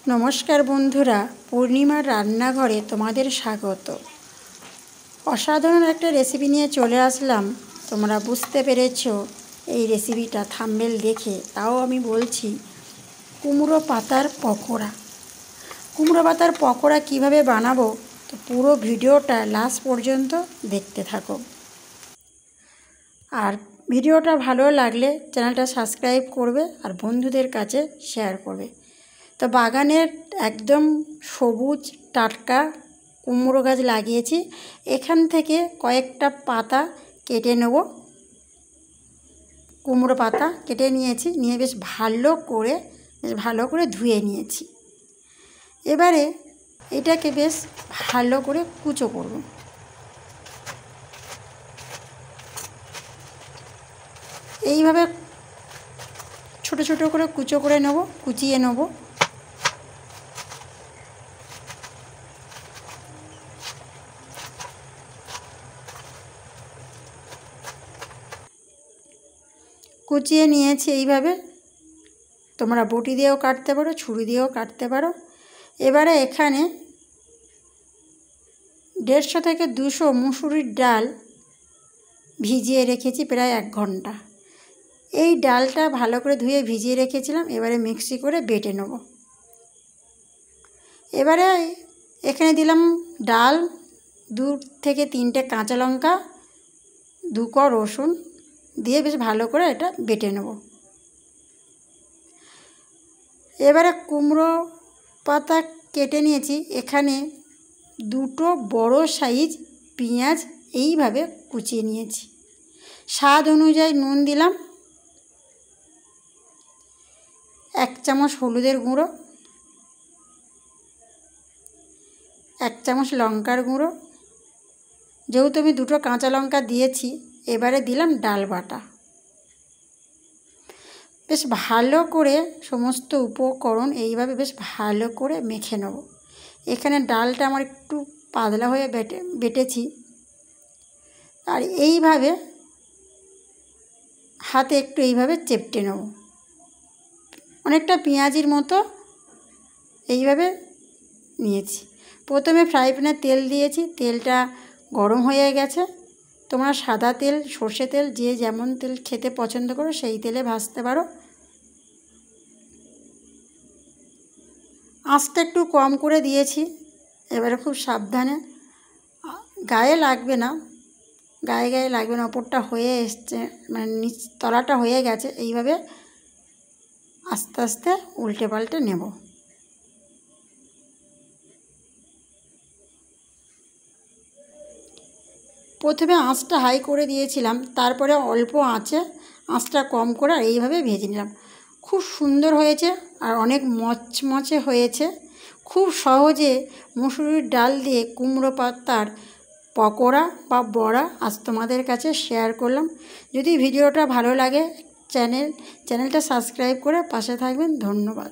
নমস্কার বন্ধুরা, পূর্ণিমার রান্নাঘরে তোমাদের স্বাগত। অসাধারণ একটা রেসিপি নিয়ে চলে আসলাম। তোমরা বুঝতে পেরেছো এই রেসিপিটা থাম্বনেল দেখে, তাও আমি বলছি কুমড়ো পাতার পকোড়া। কুমড়ো পাতার পকোড়া কীভাবে বানাবো, তো পুরো ভিডিওটা লাস্ট পর্যন্ত দেখতে থাকো। আর ভিডিওটা ভালো লাগলে চ্যানেলটা সাবস্ক্রাইব করবে আর বন্ধুদের কাছে শেয়ার করবে। তো বাগানের একদম সবুজ টাটকা কুমড়ো গাছ লাগিয়েছি। এখান থেকে কয়েকটা পাতা কেটে নেব। কুমড়ো পাতা কেটে নিয়েছি, নিয়ে বেশ ভালো করে ধুয়ে নিয়েছি। এবারে এটাকে বেশ ভালো করে কুচো করব। এইভাবে ছোট ছোট করে কুচো করে নেব, কুচিয়ে নেব। কুচিয়ে নিয়েছি এইভাবে। তোমরা বটি দিয়েও কাটতে পারো, ছুরি দিয়েও কাটতে পারো। এবারে এখানে 150 থেকে 200 মুসুরির ডাল ভিজিয়ে রেখেছি প্রায় 1 ঘন্টা। এই ডালটা ভালো করে ধুয়ে ভিজিয়ে রেখেছিলাম। এবারে মিক্সি করে বেটে নেব। এবারে এখানে দিলাম ডাল, 2 থেকে 3টে কাঁচা লঙ্কা, 2 কোয়া রসুন দিয়ে বেশ ভালো করে এটা বেটে নেব। এবারে কুমড়ো পাতা কেটে নিয়েছি। এখানে 2টো বড় সাইজ পেঁয়াজ এইভাবে কুচিয়ে নিয়েছি। স্বাদ অনুযায়ী নুন দিলাম, 1 চামচ হলুদের গুঁড়ো, 1 চামচ লঙ্কার গুঁড়ো। যেহেতু আমি 2টো কাঁচা লঙ্কা দিয়েছি, এবারে দিলাম ডাল বাটা। বেশ ভালো করে সমস্ত উপকরণ এইভাবে বেশ ভালো করে মেখে নেব। এখানে ডালটা আমার একটু পাতলা হয়ে বেটেছি। আর এইভাবে হাতে একটু এইভাবে চেপটে নেব, অনেকটা পেঁয়াজির মতো এইভাবে নিয়েছি। প্রথমে ফ্রাই প্যানে তেল দিয়েছি, তেলটা গরম হয়ে গেছে। তোমরা সাদা তেল, সর্ষে তেল, যে যেমন তেল খেতে পছন্দ করো সেই তেলে ভাজতে পারো। আঁচটা একটু কম করে দিয়েছি। এবারে খুব সাবধানে, গায়ে লাগবে না, গায়ে লাগবে না। ওপরটা হয়ে এসছে, মানে নিচ তলাটা হয়ে গেছে। এইভাবে আস্তে আস্তে উল্টে পাল্টে নেব। প্রথমে আঁচটা হাই করে দিয়েছিলাম, তারপরে অল্প আঁচে আঁচটা কম করে আর এইভাবে ভেজে নিলাম। খুব সুন্দর হয়েছে আর অনেক মচমচে হয়েছে। খুব সহজে মুসুরির ডাল দিয়ে কুমড়ো পাতার পকোড়া বা বড়া আজ তোমাদের কাছে শেয়ার করলাম। যদি ভিডিওটা ভালো লাগে চ্যানেলটা সাবস্ক্রাইব করে পাশে থাকবেন। ধন্যবাদ।